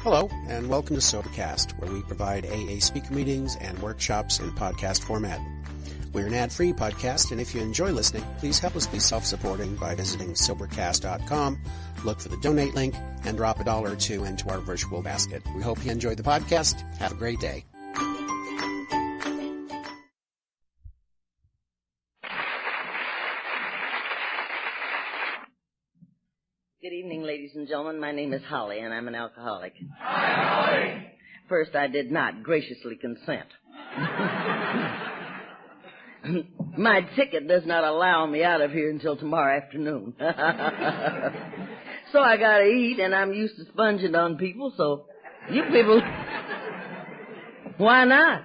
Hello, and welcome to Sobercast, where we provide AA speaker meetings and workshops in podcast format. We're an ad-free podcast, and if you enjoy listening, please help us be self-supporting by visiting Sobercast.com, look for the donate link, and drop $1 or $2 into our virtual basket. We hope you enjoy the podcast. Have a great day. Good evening, ladies and gentlemen. My name is Holly, and I'm an alcoholic. Hi, Holly. First, I did not graciously consent. My ticket does not allow me out of here until tomorrow afternoon. So I gotta eat, and I'm used to sponging on people, so you people, why not?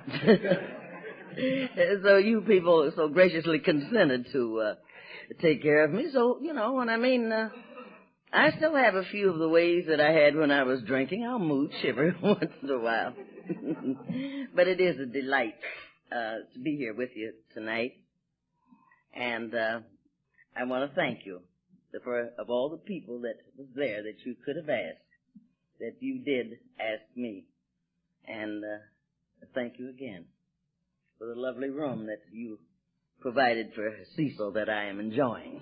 So you people so graciously consented to take care of me, so, you know what I mean. I still have a few of the ways that I had when I was drinking. I'll mooch every once in a while. But it is a delight to be here with you tonight. And I want to thank you for, of all the people that was there that you could have asked, that you did ask me. And thank you again for the lovely room that you provided for Cecil that I am enjoying.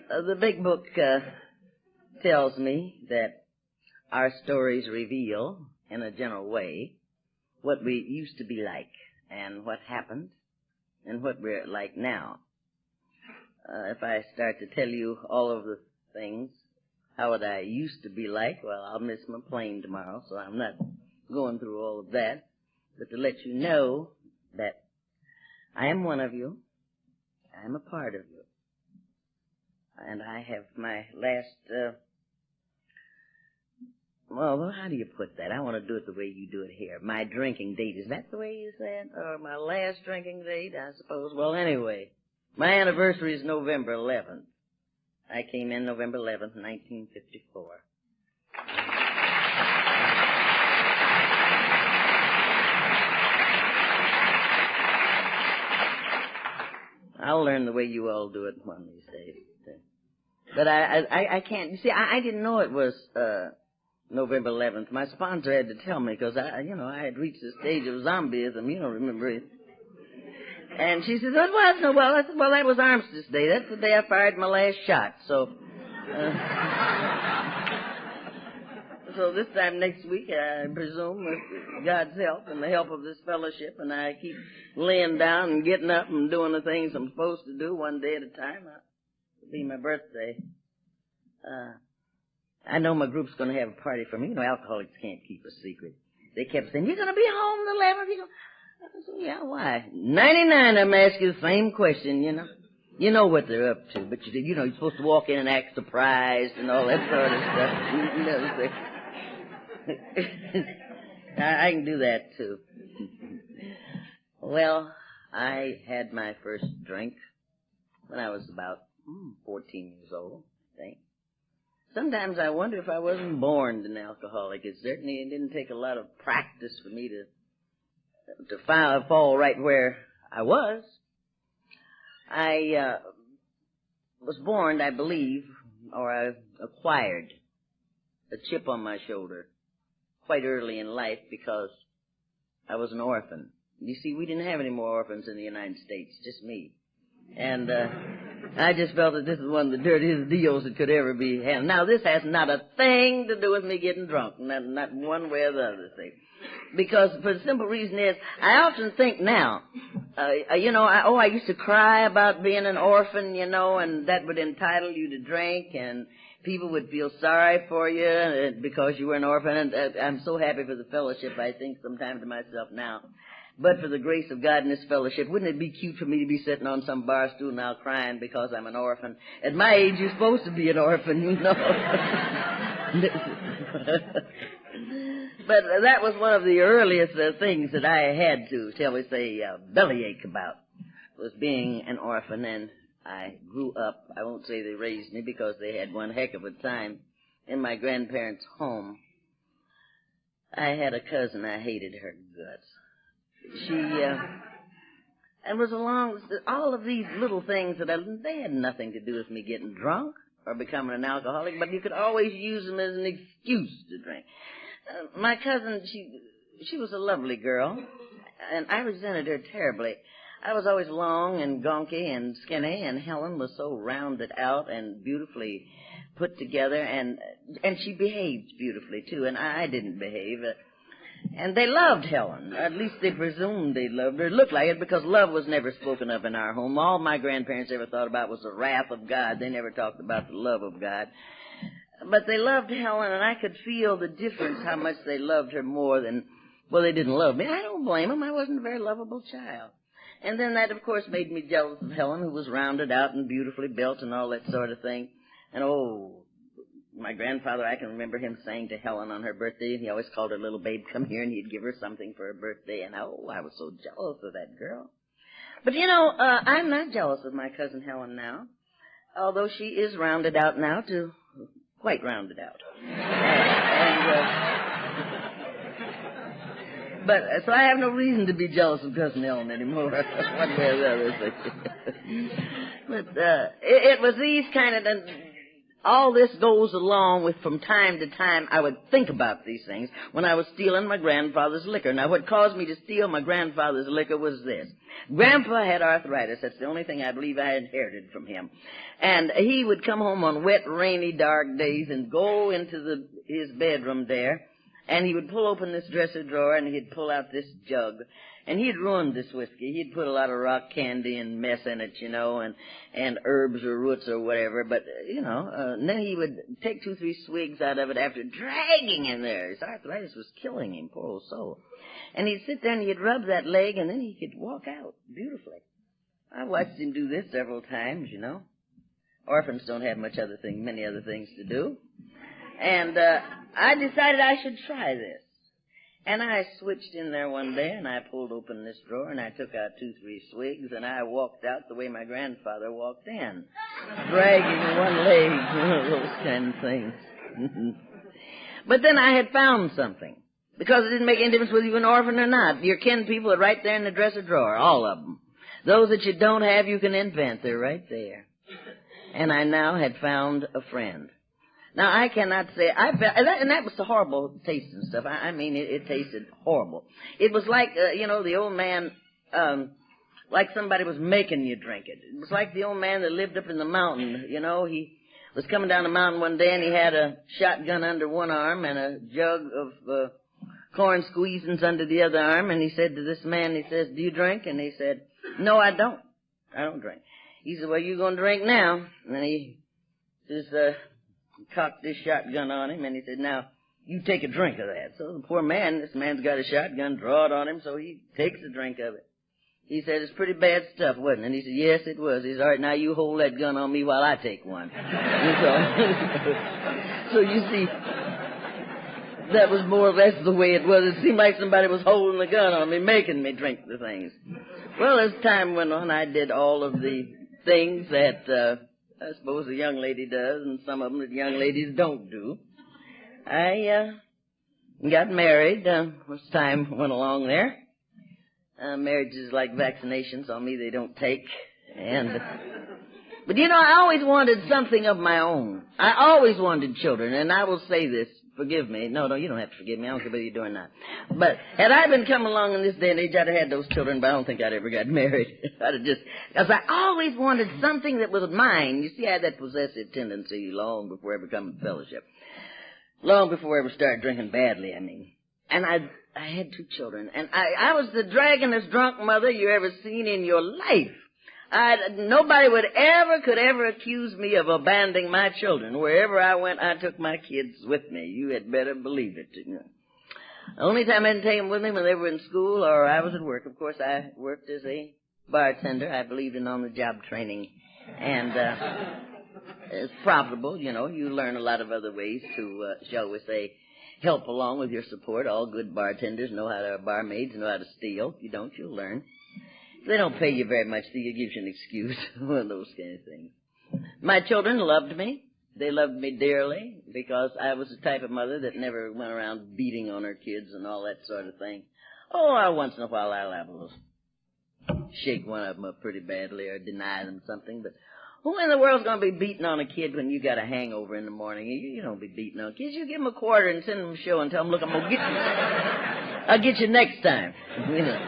The big book tells me that our stories reveal, in a general way, what we used to be like and what happened and what we're like now. If I start to tell you all of the things, how would I used to be like? Well, I'll miss my plane tomorrow, so I'm not going through all of that. But to let you know that I am one of you, I am a part of you, and I have my last, well, how do you put that? I want to do it the way you do it here. My drinking date, is that the way you said? Or my last drinking date, I suppose? Well, anyway, my anniversary is November 11th. I came in November 11th, 1954. I'll learn the way you all do it one of these days. But I can't, you see, I didn't know it was November 11th. My sponsor had to tell me because I had reached the stage of zombieism. You don't remember it. And she says, "What was no? Well, I said, well, that was Armistice Day. That's the day I fired my last shot. So, so this time next week, I presume, with God's help and the help of this fellowship, and I keep laying down and getting up and doing the things I'm supposed to do one day at a time. It'll be my birthday. I know my group's going to have a party for me. You know, alcoholics can't keep a secret. They kept saying, 'You're going to be home the 11th.' I said, yeah, why? 99 of them ask you the same question, you know. You know what they're up to, but you're supposed to walk in and act surprised and all that sort of stuff. I can do that, too. Well, I had my first drink when I was about 14 years old, I think. Sometimes I wonder if I wasn't born an alcoholic. It certainly didn't take a lot of practice for me to fall right where I was. I was born, I believe, or I acquired a chip on my shoulder quite early in life because I was an orphan. You see, we didn't have any more orphans in the United States, just me. And I just felt that this is one of the dirtiest deals that could ever be handled. Now, this has not a thing to do with me getting drunk, not one way or the other thing. Because for the simple reason is, I often think now, I used to cry about being an orphan, and that would entitle you to drink, and people would feel sorry for you because you were an orphan. And I'm so happy for the fellowship, I think sometimes to myself now. But for the grace of God in this fellowship, wouldn't it be cute for me to be sitting on some bar stool now crying because I'm an orphan? At my age, you're supposed to be an orphan, But that was one of the earliest things that I had to, shall we say, bellyache about, was being an orphan. And I grew up, I won't say they raised me because they had one heck of a time in my grandparents' home. I had a cousin, I hated her guts. and was along all of these little things that they had nothing to do with me getting drunk or becoming an alcoholic, but you could always use them as an excuse to drink. My cousin, she was a lovely girl, and I resented her terribly. I was always long and gonky and skinny, and Helen was so rounded out and beautifully put together, and she behaved beautifully, too, and I didn't behave. And they loved Helen. At least they presumed they loved her. It looked like it because love was never spoken of in our home. All my grandparents ever thought about was the wrath of God. They never talked about the love of God. But they loved Helen, and I could feel the difference, how much they loved her more than, well, they didn't love me. I don't blame them. I wasn't a very lovable child. And then that, of course, made me jealous of Helen, who was rounded out and beautifully built and all that sort of thing. And, my grandfather, I can remember him saying to Helen on her birthday, and he always called her little babe, come here, and he'd give her something for her birthday. And, I was so jealous of that girl. But, I'm not jealous of my cousin Helen now, although she is rounded out now to quite rounded out. But so I have no reason to be jealous of Cousin Helen anymore, one way or the other. But it was these kind of, all this goes along with, from time to time, I would think about these things when I was stealing my grandfather's liquor. Now, what caused me to steal my grandfather's liquor was this. Grandpa had arthritis. That's the only thing I believe I inherited from him. And he would come home on wet, rainy, dark days and go into his bedroom there, and he would pull open this dresser drawer, and he'd pull out this jug. And he'd ruined this whiskey. He'd put a lot of rock candy and mess in it, and herbs or roots or whatever. But, and then he would take 2-3 swigs out of it after dragging in there. His arthritis was killing him, poor old soul. And he'd sit there and he'd rub that leg, and then he could walk out beautifully. I watched him do this several times, Orphans don't have many other things to do. And I decided I should try this. And I switched in there one day, and I pulled open this drawer, and I took out 2-3 swigs, and I walked out the way my grandfather walked in, dragging one leg, those kind of things. But then I had found something, because it didn't make any difference whether you were an orphan or not. Your kin people are right there in the dresser drawer, all of them. Those that you don't have, you can invent. They're right there. And I now had found a friend. Now, I cannot say, and that was the horrible taste and stuff. It tasted horrible. It was like, the old man, like somebody was making you drink it. It was like the old man that lived up in the mountain, he was coming down the mountain one day and he had a shotgun under one arm and a jug of corn squeezins under the other arm, and he said to this man, he says, do you drink? And he said, no, I don't. I don't drink. He said, well, you're going to drink now. And then he just cocked this shotgun on him, and he said, now, you take a drink of that. So the poor man, this man's got a shotgun, draw it on him, so he takes a drink of it. He said, it's pretty bad stuff, wasn't it? And he said, yes, it was. He said, all right, now you hold that gun on me while I take one. So you see, that was more or less the way it was. It seemed like somebody was holding the gun on me, making me drink the things. Well, as time went on, I did all of the things that I suppose a young lady does, and some of them that young ladies don't do. I got married as time went along there. Marriage is like vaccinations. On me, they don't take. But I always wanted something of my own. I always wanted children, and I will say this. Forgive me. No, you don't have to forgive me. I don't care whether you're doing that. But had I been coming along in this day and age, I'd have had those children, but I don't think I'd ever got married. Because I always wanted something that was mine. You see, I had that possessive tendency long before I ever come in fellowship. Long before I ever started drinking badly, And I had 2 children. And I was the draggonest drunk mother you ever seen in your life. Nobody could ever accuse me of abandoning my children. Wherever I went, I took my kids with me. You had better believe it. The only time I didn't take them with me when they were in school or I was at work. Of course, I worked as a bartender. I believed in on-the-job training. And it's profitable, You learn a lot of other ways to, shall we say, help along with your support. All good bartenders barmaids know how to steal. If you don't, you'll learn. They don't pay you very much, so it gives you an excuse. One of those kind of things. My children loved me. They loved me dearly because I was the type of mother that never went around beating on her kids and all that sort of thing. Once in a while I'll have a little shake one of them up pretty badly or deny them something, but who in the world's going to be beating on a kid when you got a hangover in the morning? You don't be beating on kids. You give them a quarter and send them a show and tell them, look, I'm going to get you. I'll get you next time. You know.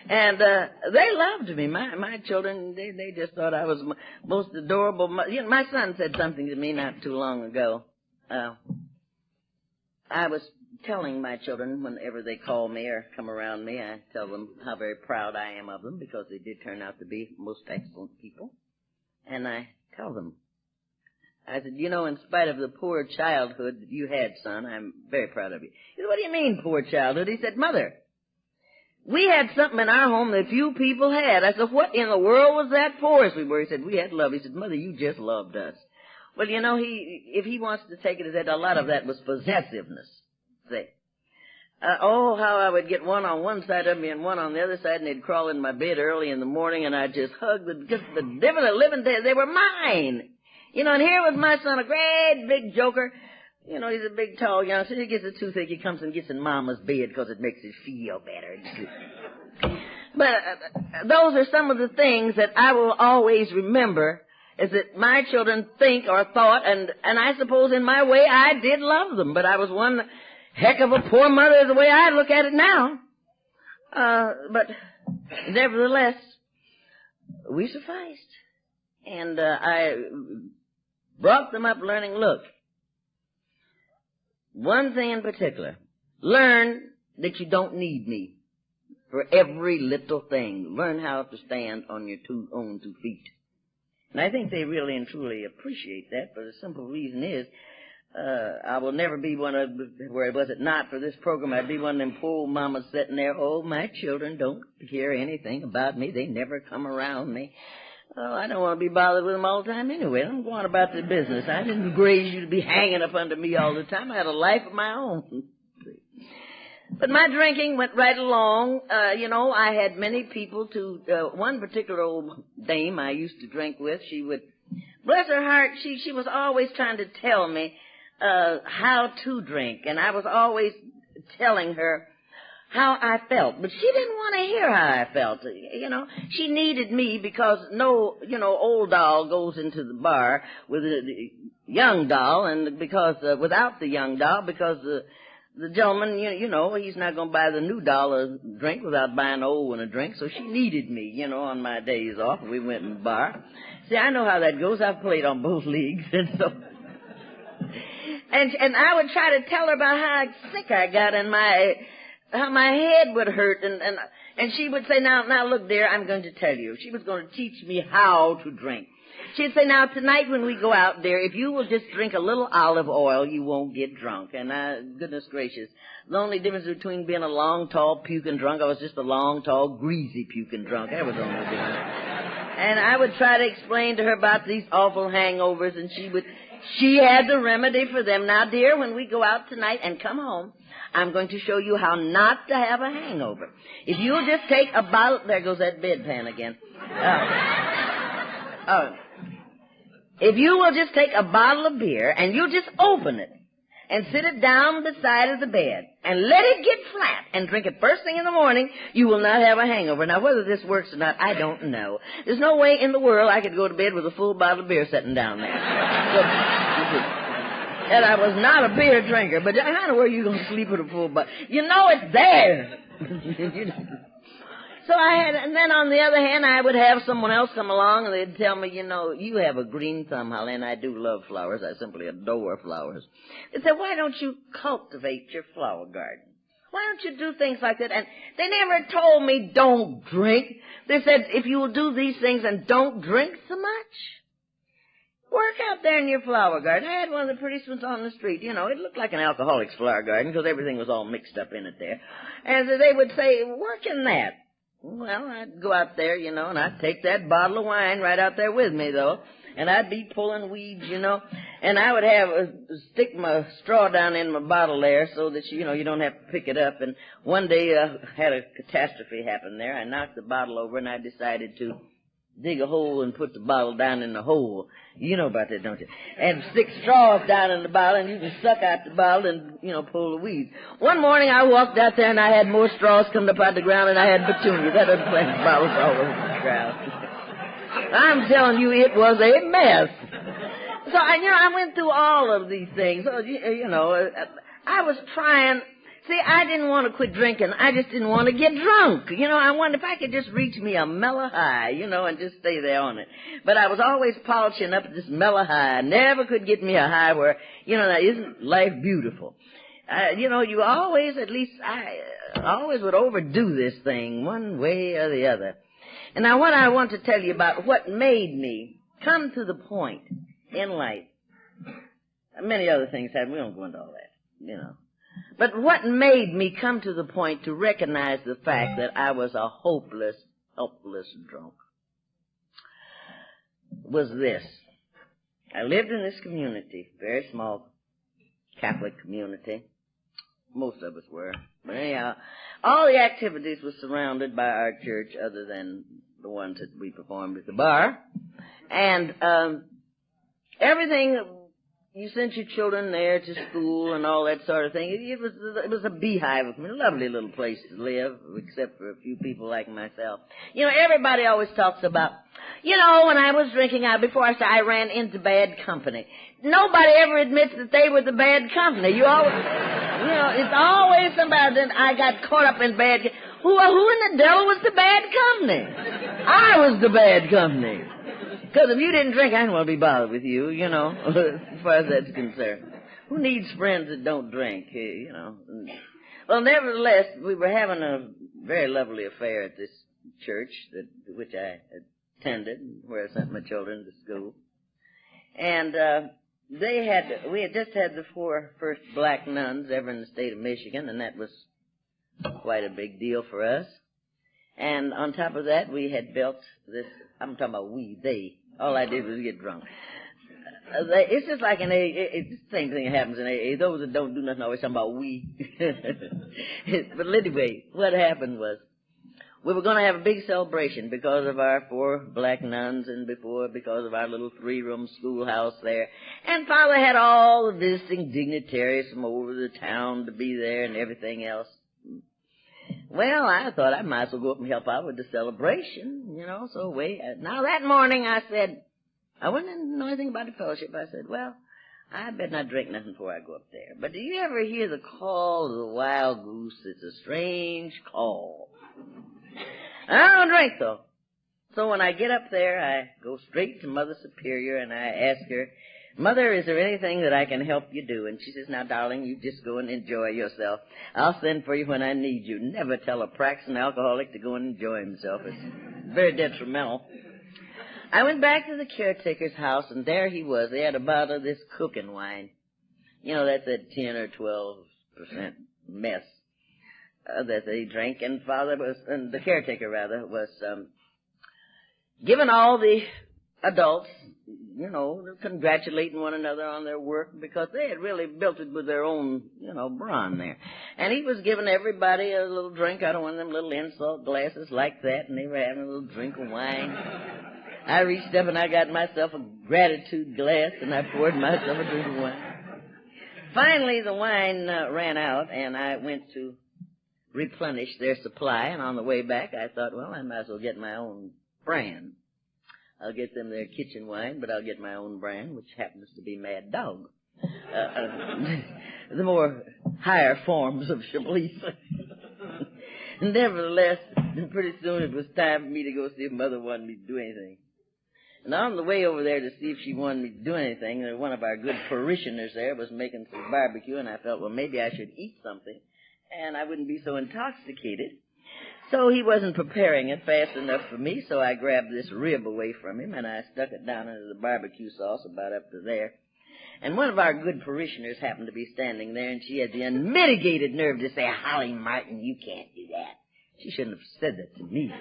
And they loved me. My children, they just thought I was most adorable. My son said something to me not too long ago. I was telling my children whenever they call me or come around me, I tell them how very proud I am of them because they did turn out to be most excellent people. And I tell them, I said, in spite of the poor childhood that you had, son, I'm very proud of you. He said, what do you mean, poor childhood? He said, Mother, we had something in our home that few people had. I said, what in the world was that for us? We were. He said, we had love. He said, Mother, you just loved us. Well, if he wants to take it as that, a lot of that was possessiveness. See? How I would get one on one side of me and one on the other side, and they'd crawl in my bed early in the morning, and I'd just hug the living day. They were mine. And here was my son, a great big joker. He's a big, tall youngster. He gets a toothache. He comes and gets in Mama's bed because it makes him feel better. But those are some of the things that I will always remember, is that my children think or thought, and I suppose in my way I did love them, but I was one heck of a poor mother is the way I look at it now. But nevertheless, we sufficed. And I brought them up learning, look, one thing in particular, learn that you don't need me for every little thing. Learn how to stand on your own two feet. And I think they really and truly appreciate that, for the simple reason is, I will never be one of, where was it not for this program, I'd be one of them poor mamas sitting there, oh, my children don't hear anything about me, they never come around me. Oh, I don't want to be bothered with them all the time anyway. I'm going about the business. I didn't raise you to be hanging up under me all the time. I had a life of my own. But my drinking went right along. I had many people one particular old dame I used to drink with, she would, bless her heart, she was always trying to tell me how to drink. And I was always telling her how I felt, but she didn't want to hear how I felt. She needed me because old doll goes into the bar with a young doll, and because without the young doll, because the gentleman, he's not going to buy the new doll a drink without buying the old one a drink. So she needed me, on my days off. We went in the bar. See, I know how that goes. I've played on both leagues, and so. And I would try to tell her about how sick I got and how my head would hurt, and she would say, now look, dear, I'm going to tell you. She was going to teach me how to drink. She'd say, now tonight when we go out there, if you will just drink a little olive oil, you won't get drunk. And goodness gracious, the only difference between being a long, tall, puking drunk, I was just a long, tall, greasy puking drunk. That was the only difference. And I would try to explain to her about these awful hangovers, and she had the remedy for them. Now, dear, when we go out tonight and come home, I'm going to show you how not to have a hangover. If you'll just take a bottle, there goes that bedpan again. If you will just take a bottle of beer and you just open it and sit it down beside of the bed and let it get flat and drink it first thing in the morning, you will not have a hangover. Now, whether this works or not, I don't know. There's no way in the world I could go to bed with a full bottle of beer sitting down there. And I was not a beer drinker, but how in the world are you going to sleep with a full bottle? It's there. So and then on the other hand, I would have someone else come along and they'd tell me, you have a green thumb, Holly, and I do love flowers. I simply adore flowers. They said, why don't you cultivate your flower garden? Why don't you do things like that? And they never told me don't drink. They said, if you will do these things and don't drink so much, work out there in your flower garden. I had one of the prettiest ones on the street. It looked like an alcoholic's flower garden because everything was all mixed up in it there. And so they would say, work in that. Well, I'd go out there, and I'd take that bottle of wine right out there with me, though, and I'd be pulling weeds, and I would stick my straw down in my bottle there so that, you don't have to pick it up. And one day I had a catastrophe happen there. I knocked the bottle over, and I decided to dig a hole and put the bottle down in the hole. You know about that, don't you? And stick straws down in the bottle, and you can suck out the bottle and, pull the weeds. One morning I walked out there, and I had more straws coming up out of the ground than I had petunias. That doesn't plant bottles all over the ground. I'm telling you, it was a mess. So, I went through all of these things. So, I was trying. See, I didn't want to quit drinking. I just didn't want to get drunk. I wondered if I could just reach me a mellow high, and just stay there on it. But I was always polishing up this mellow high. I never could get me a high where, now isn't life beautiful? You always, at least I always would overdo this thing one way or the other. And now what I want to tell you about what made me come to the point in life. Many other things happened. We don't go into all that, But what made me come to the point to recognize the fact that I was a hopeless, helpless drunk was this. I lived in this community, very small Catholic community. Most of us were. But anyhow, all the activities were surrounded by our church other than the ones that we performed at the bar. And everything, you sent your children there to school and all that sort of thing. It was a beehive of a lovely little place to live, except for a few people like myself. Everybody always talks about, when I was drinking out before I ran into bad company. Nobody ever admits that they were the bad company. You always, it's always somebody that I got caught up in bad. Who in the devil was the bad company? I was the bad company. Because if you didn't drink, I didn't want to be bothered with you, as far as that's concerned. Who needs friends that don't drink, Well, nevertheless, we were having a very lovely affair at this church, which I attended, where I sent my children to school. And we had just had the 4 first black nuns ever in the state of Michigan, and that was quite a big deal for us. And on top of that, we had built this, I'm talking about they. All I did was get drunk. It's just like in AA, it's the same thing that happens in AA. Those that don't do nothing always talking about we. But anyway, what happened was, we were going to have a big celebration because of our 4 black nuns and because of our little 3-room schoolhouse there. And Father had all the visiting dignitaries from over the town to be there and everything else. Well, I thought I might as well go up and help out with the celebration, so now that morning I said, I wouldn't know anything about the fellowship. I said, well, I better not drink nothing before I go up there. But do you ever hear the call of the wild goose? It's a strange call. I don't drink, though. So when I get up there, I go straight to Mother Superior and I ask her, Mother, is there anything that I can help you do? And she says, now, darling, you just go and enjoy yourself. I'll send for you when I need you. Never tell a practicing alcoholic to go and enjoy himself. It's very detrimental. I went back to the caretaker's house, and there he was. They had a bottle of this cooking wine. That's that 10 or 12% mess that they drank. And the caretaker was giving all the adults, congratulating one another on their work because they had really built it with their own, brawn there. And he was giving everybody a little drink out of one of them little insult glasses like that, and they were having a little drink of wine. I reached up and I got myself a gratitude glass and I poured myself a drink of wine. Finally, the wine ran out and I went to replenish their supply, and on the way back I thought, well, I might as well get my own brand. I'll get them their kitchen wine, but I'll get my own brand, which happens to be Mad Dog. The more higher forms of Chablis. Nevertheless, pretty soon it was time for me to go see if Mother wanted me to do anything. And on the way over there to see if she wanted me to do anything, one of our good parishioners there was making some barbecue, and I felt, well, maybe I should eat something, and I wouldn't be so intoxicated. So he wasn't preparing it fast enough for me, so I grabbed this rib away from him, and I stuck it down into the barbecue sauce about up to there. And one of our good parishioners happened to be standing there, and she had the unmitigated nerve to say, Holly Martin, you can't do that. She shouldn't have said that to me.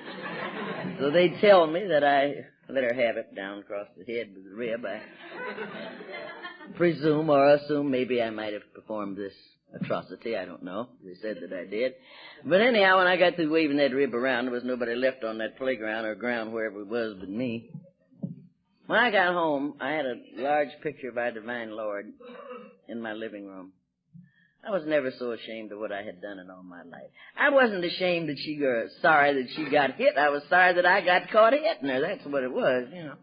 So they tell me that I let her have it down across the head with the rib. I presume or assume maybe I might have performed this atrocity. I don't know. They said that I did. But anyhow, when I got through waving that rib around, there was nobody left on that playground or ground, wherever it was, but me. When I got home, I had a large picture of our divine Lord in my living room. I was never so ashamed of what I had done in all my life. I wasn't ashamed that sorry that she got hit. I was sorry that I got caught hitting her. That's what it was, you know.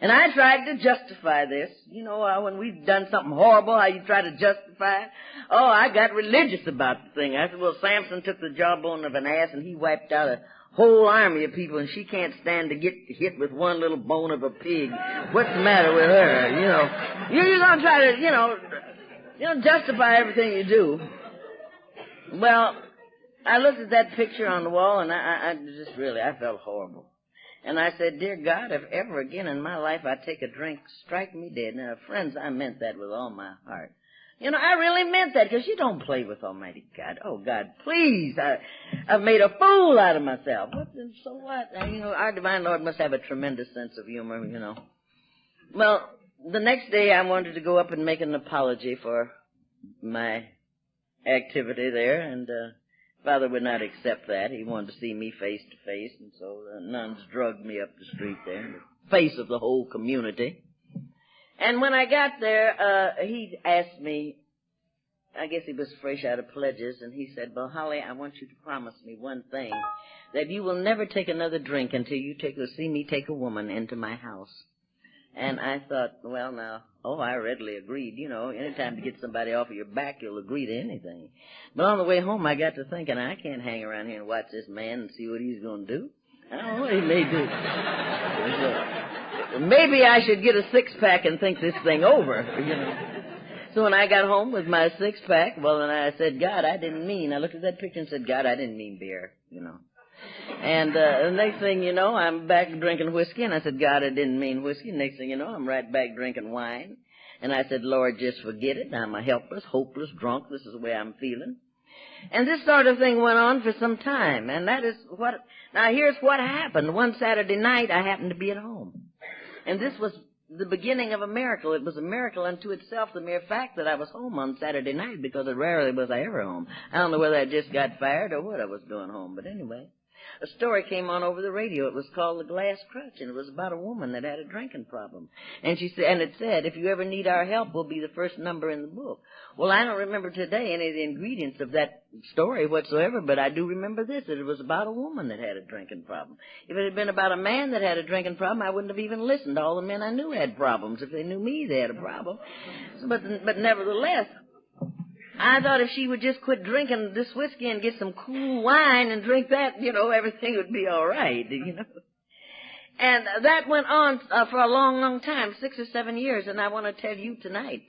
And I tried to justify this. You know, when we've done something horrible, how you try to justify it. Oh, I got religious about the thing. I said, well, Samson took the jawbone of an ass and he wiped out a whole army of people, and she can't stand to get hit with one little bone of a pig. What's the matter with her? You know, you're going to try to, justify everything you do. Well, I looked at that picture on the wall, and I felt horrible. And I said, dear God, if ever again in my life I take a drink, strike me dead. Now, friends, I meant that with all my heart. You know, I really meant that, because you don't play with Almighty God. Oh, God, please, I've made a fool out of myself. So what? Our divine Lord must have a tremendous sense of humor, you know. Well, the next day I wanted to go up and make an apology for my activity there, and Father would not accept that. He wanted to see me face to face, and so the nuns drugged me up the street there, in the face of the whole community. And when I got there, he asked me, I guess he was fresh out of pledges, and he said, well, Holly, I want you to promise me one thing, that you will never take another drink until you see me take a woman into my house. And I thought, well, now, I readily agreed. You know, anytime to get somebody off of your back, you'll agree to anything. But on the way home, I got to thinking, I can't hang around here and watch this man and see what he's going to do. I don't know what he may do. Maybe I should get a six-pack and think this thing over, you know. So when I got home with my six-pack, well, then I said, God, I looked at that picture and said, God, I didn't mean beer, you know. And the next thing you know, I'm back drinking whiskey, and I said, God, I didn't mean whiskey. Next thing you know, I'm right back drinking wine. And I said, Lord, just forget it. I'm a helpless, hopeless drunk. This is the way I'm feeling. And this sort of thing went on for some time, and now here's what happened. One Saturday night, I happened to be at home. And this was the beginning of a miracle. It was a miracle unto itself, the mere fact that I was home on Saturday night, because rarely was I ever home. I don't know whether I just got fired or what I was doing home, but anyway. A story came on over the radio. It was called The Glass Crutch, and it was about a woman that had a drinking problem. And it said, if you ever need our help, we'll be the first number in the book. Well, I don't remember today any of the ingredients of that story whatsoever, but I do remember this, that it was about a woman that had a drinking problem. If it had been about a man that had a drinking problem, I wouldn't have even listened. All the men I knew had problems. If they knew me, they had a problem. But nevertheless, I thought if she would just quit drinking this whiskey and get some cool wine and drink that, everything would be all right, And that went on for a long, long time, 6 or 7 years, and I want to tell you tonight,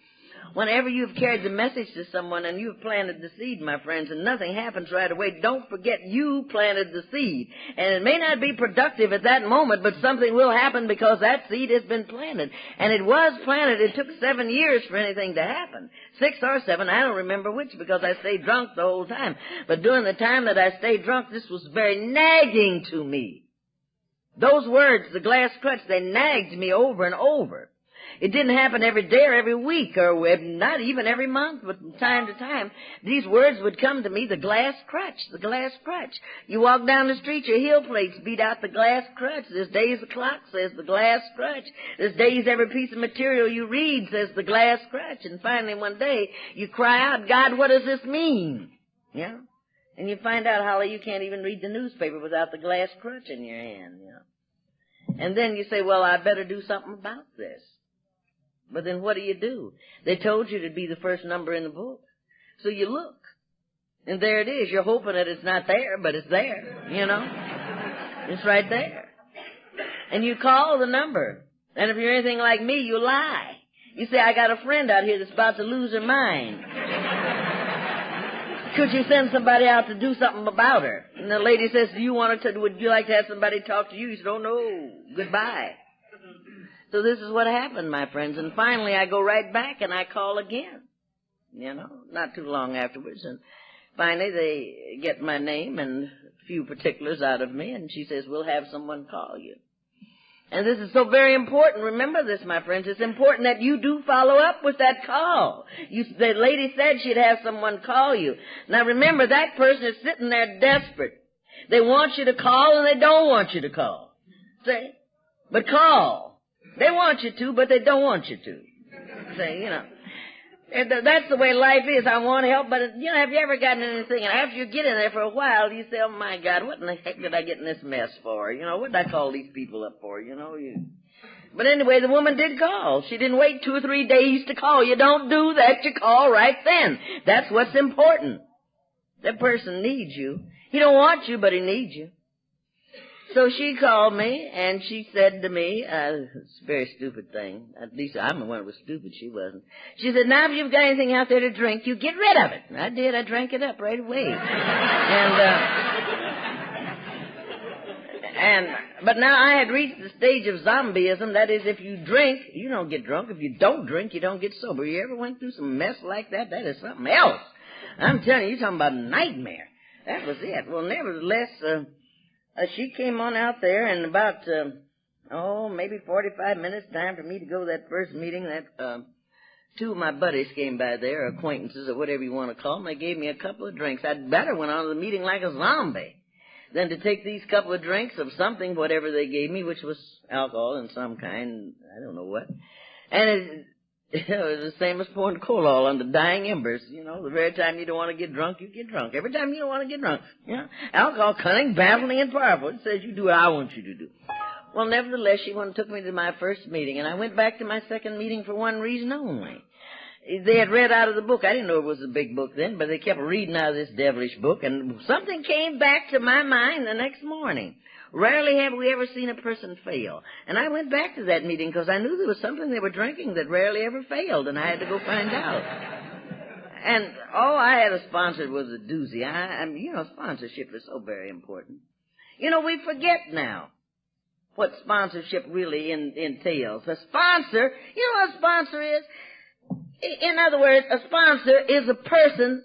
whenever you've carried the message to someone and you've planted the seed, my friends, and nothing happens right away, don't forget you planted the seed. And it may not be productive at that moment, but something will happen because that seed has been planted. And it was planted. It took 7 years for anything to happen. 6 or 7, I don't remember which, because I stayed drunk the whole time. But during the time that I stayed drunk, this was very nagging to me. Those words, the glass crutch, they nagged me over and over. It didn't happen every day or every week or not even every month, but from time to time, these words would come to me, the glass crutch, the glass crutch. You walk down the street, your heel plates beat out the glass crutch. There's days the clock says the glass crutch. There's days every piece of material you read says the glass crutch. And finally one day, you cry out, God, what does this mean? Yeah? And you find out, Holly, you can't even read the newspaper without the glass crutch in your hand, And then you say, well, I better do something about this. But then what do? They told you to be the first number in the book. So you look. And there it is. You're hoping that it's not there, but it's there, It's right there. And you call the number. And if you're anything like me, you lie. You say, I got a friend out here that's about to lose her mind. Could you send somebody out to do something about her? And the lady says, would you like to have somebody talk to you? You said, oh, no, goodbye. So this is what happened, my friends. And finally, I go right back and I call again, not too long afterwards. And finally, they get my name and a few particulars out of me. And she says, we'll have someone call you. And this is so very important. Remember this, my friends. It's important that you do follow up with that call. The lady said she'd have someone call you. Now remember, that person is sitting there desperate. They want you to call and they don't want you to call. See? But call. They want you to, but they don't want you to. See, you know. That's the way life is. I want help, but, you know, have you ever gotten anything? And after you get in there for a while, you say, oh, my God, what in the heck did I get in this mess for? You know, what did I call these people up for? You know, But anyway, the woman did call. She didn't wait 2 or 3 days to call. You don't do that. You call right then. That's what's important. That person needs you. He don't want you, but he needs you. So she called me, and she said to me, it's a very stupid thing. At least I'm the one who was stupid. She wasn't. She said, now if you've got anything out there to drink, you get rid of it. And I did. I drank it up right away. But now I had reached the stage of zombieism. That is, if you drink, you don't get drunk. If you don't drink, you don't get sober. You ever went through some mess like that? That is something else. I'm telling you, you're talking about a nightmare. That was it. Well, nevertheless, she came on out there, and about, maybe 45 minutes time for me to go to that first meeting. That 2 of my buddies came by there, acquaintances or whatever you want to call them. They gave me a couple of drinks. I'd better went on to the meeting like a zombie than to take these couple of drinks of something, whatever they gave me, which was alcohol in some kind, I don't know what. And it was the same as pouring coal oil on the dying embers. You know, the very time you don't want to get drunk, you get drunk. Every time you don't want to get drunk. You know, alcohol, cunning, baffling, and powerful. It says you do what I want you to do. Well, nevertheless, she went and took me to my first meeting, and I went back to my second meeting for one reason only. They had read out of the book. I didn't know it was a big book then, but they kept reading out of this devilish book, and something came back to my mind the next morning. Rarely have we ever seen a person fail. And I went back to that meeting because I knew there was something they were drinking that rarely ever failed, and I had to go find out. And all I had a sponsor was a doozy. You know, sponsorship is so very important. You know, we forget now what sponsorship really entails. A sponsor, you know what a sponsor is? In other words, a sponsor is a person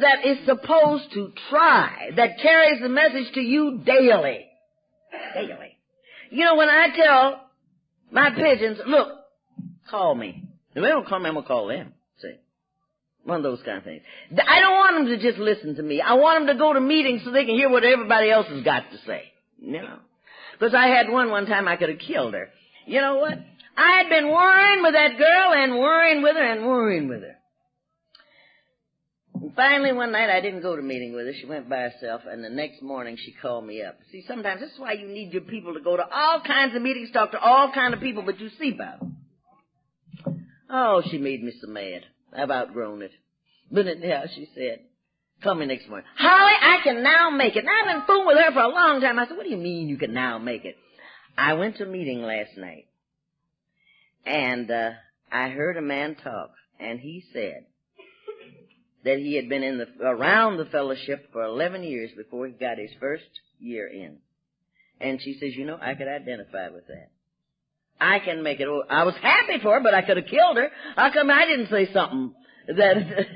that is supposed to try, that carries the message to you daily. Daily. You know, when I tell my pigeons, look, call me. If they don't call me, I'm going to call them. See? One of those kind of things. I don't want them to just listen to me. I want them to go to meetings so they can hear what everybody else has got to say. You know? Because I had one time I could have killed her. You know what? I had been worrying with that girl and worrying with her and worrying with her. And finally, one night, I didn't go to meeting with her. She went by herself, and the next morning, she called me up. See, sometimes this is why you need your people to go to all kinds of meetings, talk to all kinds of people, but you see about them. Oh, she made me so mad. I've outgrown it. But anyhow, she said, call me next morning. Holly, I can now make it. Now, I've been fooling with her for a long time. I said, what do you mean you can now make it? I went to a meeting last night, and I heard a man talk, and he said that he had been around the fellowship for 11 years before he got his first year in. And she says, you know, I could identify with that. I can make it. I was happy for her, but I could have killed her. How come I didn't say something that...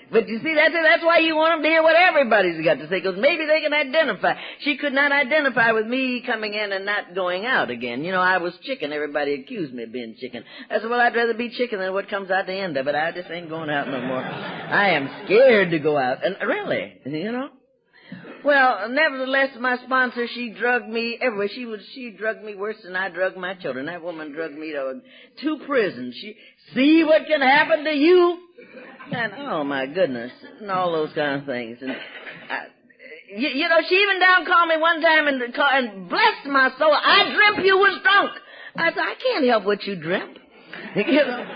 But you see, that's why you want them to hear what everybody's got to say, because maybe they can identify. She could not identify with me coming in and not going out again. You know, I was chicken. Everybody accused me of being chicken. I said, well, I'd rather be chicken than what comes out the end of it. I just ain't going out no more. I am scared to go out. And really, you know. Well, nevertheless, my sponsor, she drugged me everywhere. She drugged me worse than I drugged my children. That woman drugged me to 2 prisons. See what can happen to you? And, oh, my goodness, and all those kind of things. And you know, she even called me one time and blessed my soul, I dreamt you was drunk. I said, I can't help what you dreamt. You know.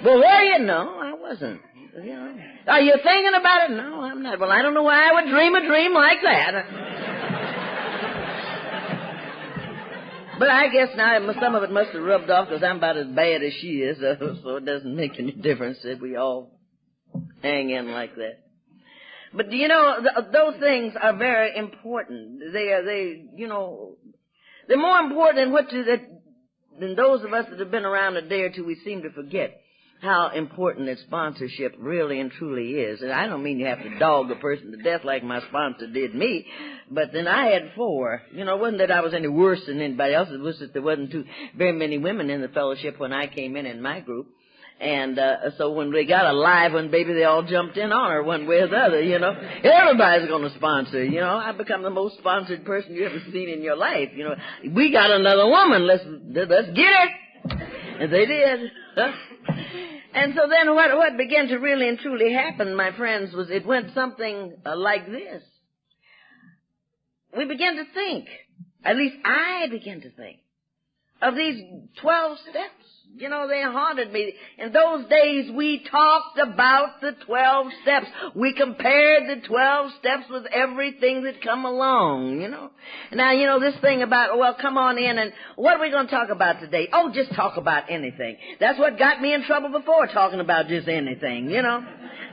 Well, were you? No, I wasn't. You know. Are you thinking about it? No, I'm not. Well, I don't know why I would dream a dream like that. But I guess now some of it must have rubbed off because I'm about as bad as she is, so it doesn't make any difference that we all hang in like that. But, you know, those things are very important. You know, they're more important than those of us that have been around a day or two we seem to forget. how important that sponsorship really and truly is. And I don't mean you have to dog a person to death like my sponsor did me, but then I had 4. You know, it wasn't that I was any worse than anybody else. It was that there wasn't very many women in the fellowship when I came in my group. And so when we got a live one, baby, they all jumped in on her one way or the other, you know. Everybody's going to sponsor, you know. I've become the most sponsored person you've ever seen in your life, you know. We got another woman. Let's get her. And they did. And so then what began to really and truly happen, my friends, was it went something like this. We began to think, at least I began to think, of these 12 steps. You know, they haunted me. In those days, we talked about the 12 steps. We compared the 12 steps with everything that come along, you know. Now, you know, this thing about, well, come on in, and what are we going to talk about today? Oh, just talk about anything. That's what got me in trouble before, talking about just anything, you know.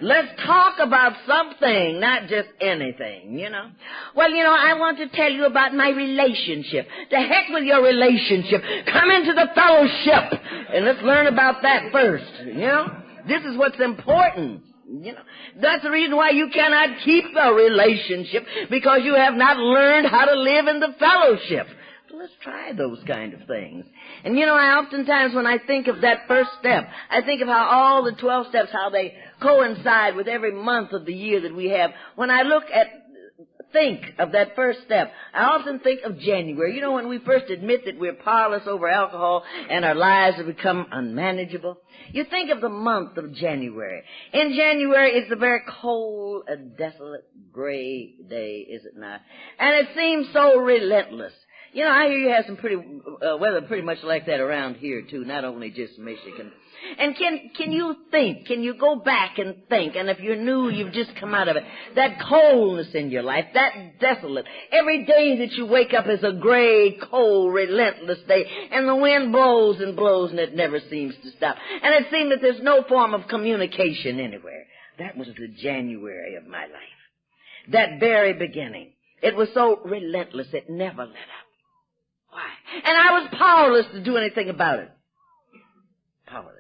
Let's talk about something, not just anything, you know. Well, you know, I want to tell you about my relationship. To heck with your relationship. Come into the fellowship. And let's learn about that first, you know. This is what's important, you know. That's the reason why you cannot keep a relationship, because you have not learned how to live in the fellowship. So let's try those kind of things. And, you know, I oftentimes, when I think of that first step, I think of how all the 12 steps, how they coincide with every month of the year that we have. When I think of that first step, I often think of January. You know, when we first admit that we're powerless over alcohol and our lives have become unmanageable, you think of the month of January. In January, it's a very cold, desolate, gray day, is it not? And it seems so relentless. You know, I hear you have some pretty weather pretty much like that around here, too, not only just Michigan. And can you think, can you go back and think, and if you're new, you've just come out of it, that coldness in your life, that desolate, every day that you wake up is a gray, cold, relentless day, and the wind blows and blows and it never seems to stop. And it seems that there's no form of communication anywhere. That was the January of my life. That very beginning. It was so relentless, it never let up. Why? And I was powerless to do anything about it. Powerless.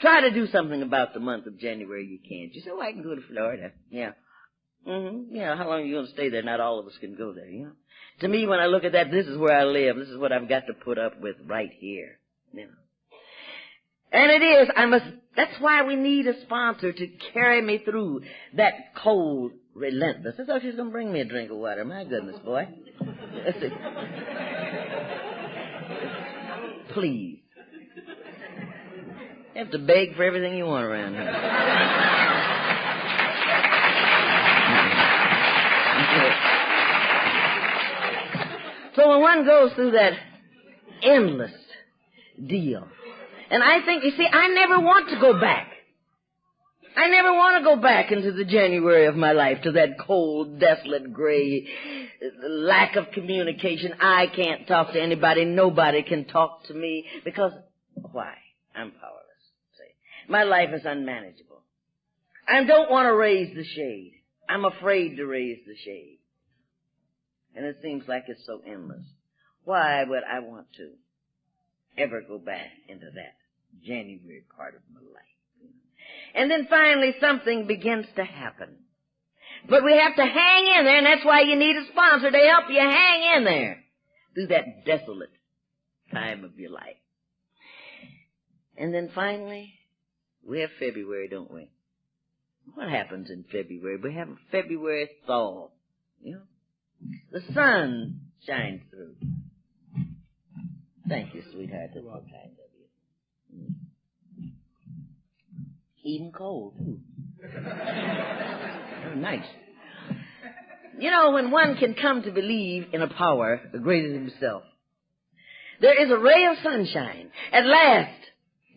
Try to do something about the month of January, you can't. You say, oh, I can go to Florida. Yeah. Yeah, how long are you going to stay there? Not all of us can go there, you know. To me, when I look at that, this is where I live. This is what I've got to put up with right here, you know. And it is, that's why we need a sponsor to carry me through that cold, relentless. I thought she was going to bring me a drink of water. My goodness, boy. Let's see. Please. You have to beg for everything you want around here. So when one goes through that endless deal, and I think, you see, I never want to go back. I never want to go back into the January of my life, to that cold, desolate, gray, lack of communication. I can't talk to anybody. Nobody can talk to me, because, why? I'm powerless. My life is unmanageable. I don't want to raise the shade. I'm afraid to raise the shade. And it seems like it's so endless. Why would I want to ever go back into that January part of my life? And then finally something begins to happen. But we have to hang in there, and that's why you need a sponsor to help you hang in there through that desolate time of your life. And then finally, we have February, don't we? What happens in February? We have a February thaw. You know? The sun shines through. Thank you, sweetheart. That's so kind of you. Even cold, too. Oh, nice. You know, when one can come to believe in a power greater than himself, there is a ray of sunshine. At last,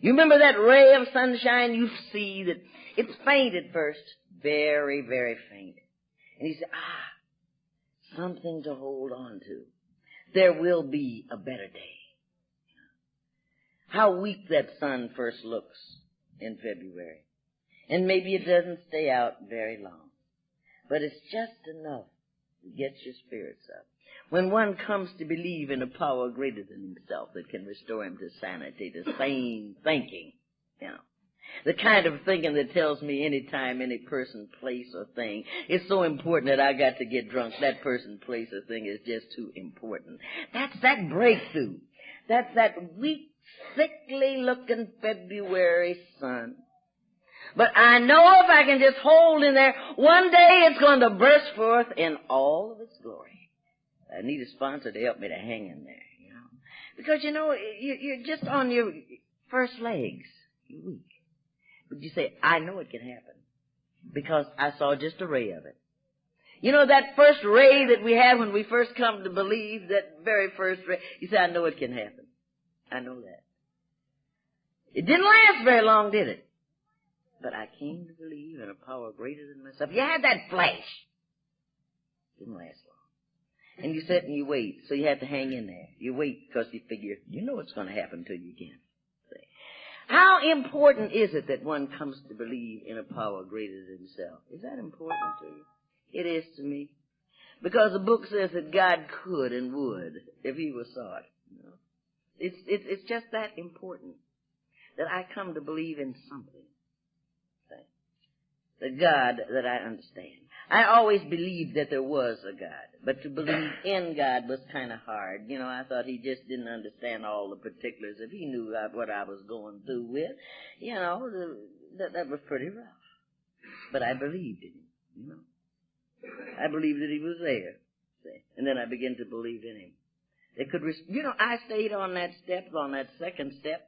you remember that ray of sunshine? You see that it's faint at first, very, very faint. And you say, something to hold on to. There will be a better day. How weak that sun first looks in February. And maybe it doesn't stay out very long. But it's just enough to get your spirits up. When one comes to believe in a power greater than himself that can restore him to sanity, to sane thinking, you know. The kind of thinking that tells me any time, any person, place, or thing is so important that I got to get drunk. That person, place, or thing is just too important. That's that breakthrough. That's that weak, sickly-looking February sun. But I know if I can just hold in there, one day it's going to burst forth in all of its glory. I need a sponsor to help me to hang in there, you know. Because, you know, you're just on your first legs. You're weak. But you say, I know it can happen. Because I saw just a ray of it. You know that first ray that we have when we first come to believe, that very first ray, you say, I know it can happen. I know that. It didn't last very long, did it? But I came to believe in a power greater than myself. You had that flash. It didn't last long. And you sit and you wait, so you have to hang in there. You wait because you figure, you know what's going to happen till you can. How important is it that one comes to believe in a power greater than himself? Is that important to you? It is to me. Because the book says that God could and would if he was sought. You know? It's just that important that I come to believe in something. The God that I understand. I always believed that there was a God, but to believe in God was kind of hard. You know, I thought he just didn't understand all the particulars. If he knew what I was going through with, you know, that was pretty rough. But I believed in him, you know. I believed that he was there. See? And then I began to believe in him. It could, you know, I stayed on that step, on that second step,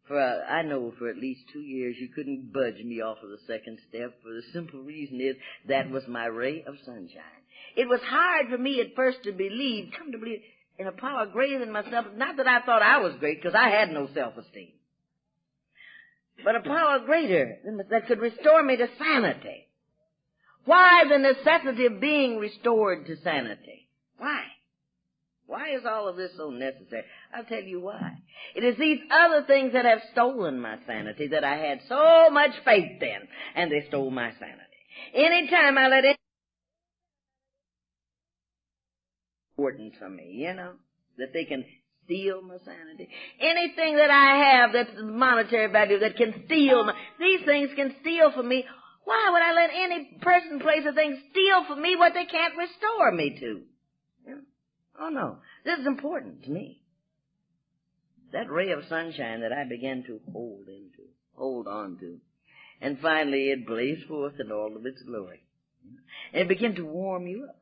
I know for at least 2 years you couldn't budge me off of the second step, for the simple reason is that was my ray of sunshine. It was hard for me at first to believe, come to believe in a power greater than myself. Not that I thought I was great, because I had no self-esteem. But a power greater that could restore me to sanity. Why the necessity of being restored to sanity? Why? Why is all of this so necessary? I'll tell you why. It is these other things that have stolen my sanity that I had so much faith in, and they stole my sanity. Anytime I let it important to me, you know, that they can steal my sanity. Anything that I have that's monetary value that can steal these things can steal from me. Why would I let any person, place, or thing steal from me what they can't restore me to? You know? Oh, no. This is important to me. That ray of sunshine that I began to hold on to. And finally it blazed forth in all of its glory. And it began to warm you up.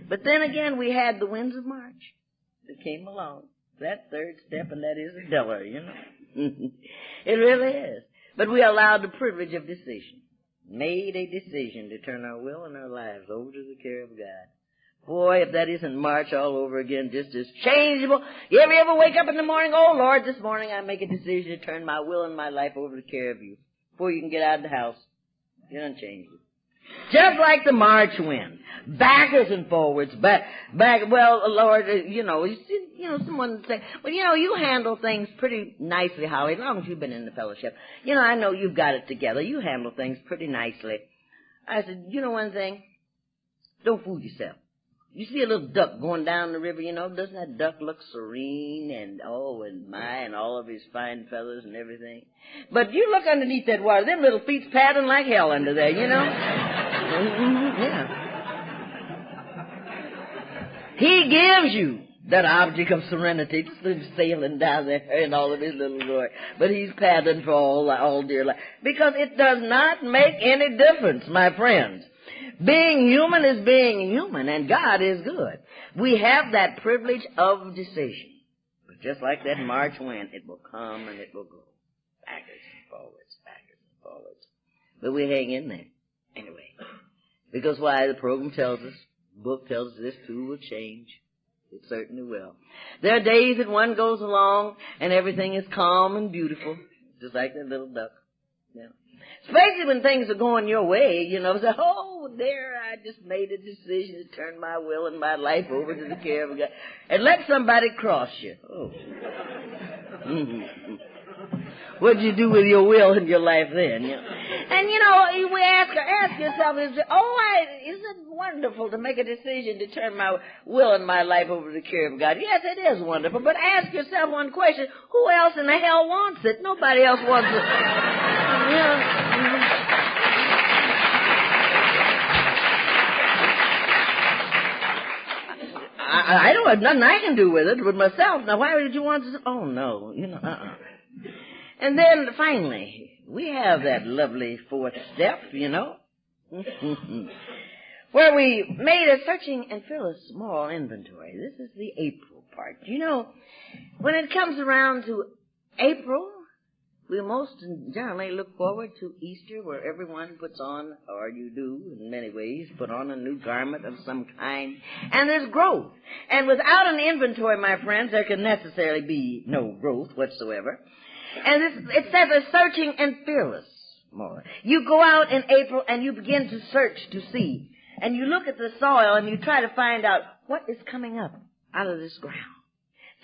But then again we had the winds of March that came along. That third step, and that is a diller, you know. It really is. But we allowed the privilege of decision. Made a decision to turn our will and our lives over to the care of God. Boy, if that isn't March all over again, just as changeable. You ever wake up in the morning, oh, Lord, this morning I make a decision to turn my will and my life over to the care of you. Before you can get out of the house, you done changed it. Just like the March wind. Backwards and forwards. Back, well, Lord, you know, someone would say, well, you know, you handle things pretty nicely, Holly, as long as you've been in the fellowship. You know, I know you've got it together. You handle things pretty nicely. I said, you know one thing? Don't fool yourself. You see a little duck going down the river, you know, doesn't that duck look serene and all of his fine feathers and everything? But you look underneath that water, them little feet's paddling like hell under there, you know? Yeah. He gives you that object of serenity, sailing down there in all of his little glory. But he's paddling for all dear life. Because it does not make any difference, my friends. Being human is being human, and God is good. We have that privilege of decision. But just like that March wind, it will come and it will go. Backwards and forwards, backwards and forwards. But we hang in there. Anyway. Because why? The program tells us, the book tells us this too will change. It certainly will. There are days that one goes along and everything is calm and beautiful. Just like that little duck. Yeah. Especially when things are going your way, you know, say, oh, there, I just made a decision to turn my will and my life over to the care of God. And let somebody cross you. Oh. What'd you do with your will in your life then? You know? And we ask yourself, is it wonderful to make a decision to turn my will and my life over to the care of God? Yes, it is wonderful, but ask yourself one question: who else in the hell wants it? Nobody else wants it. I don't have nothing I can do with it, with myself. Now, why did you want to? Oh no, And then finally, we have that lovely fourth step, where we made a searching and fearless moral inventory. This is the April part. When it comes around to April, we most generally look forward to Easter, where everyone puts on, or you do in many ways, put on a new garment of some kind, and there's growth. And without an inventory, my friends, there can necessarily be no growth whatsoever. And it says a searching and fearless moral. You go out in April and you begin to search to see. And you look at the soil and you try to find out what is coming up out of this ground.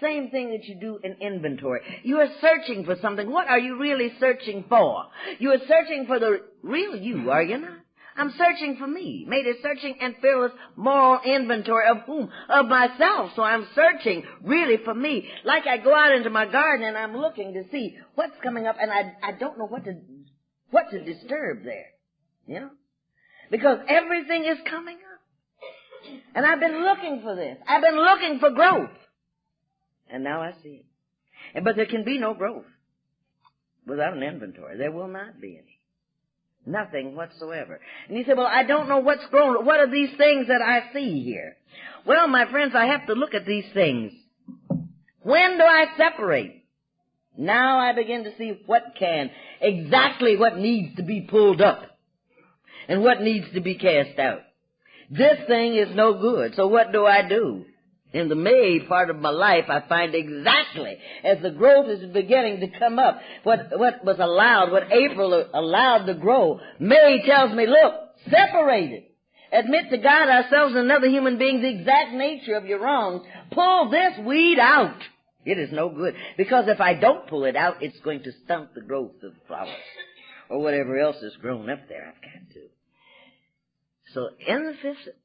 Same thing that you do in inventory. You are searching for something. What are you really searching for? You are searching for the real you, are you not? I'm searching for me. Made a searching and fearless moral inventory of whom? Of myself. So I'm searching really for me. Like I go out into my garden and I'm looking to see what's coming up, and I don't know what to disturb there. Because everything is coming up. And I've been looking for this. I've been looking for growth. And now I see it. But there can be no growth without an inventory. There will not be any. Nothing whatsoever. And you say, well, I don't know what's grown. What are these things that I see here? Well, my friends, I have to look at these things. When do I separate? Now I begin to see exactly what needs to be pulled up and what needs to be cast out. This thing is no good. So what do? In the May part of my life, I find exactly as the growth is beginning to come up, what was allowed, what April allowed to grow. May tells me, look, separate it. Admit to God, ourselves, and another human being the exact nature of your wrongs. Pull this weed out. It is no good. Because if I don't pull it out, it's going to stunt the growth of the flowers or whatever else is grown up there. I've got to. So in the fifth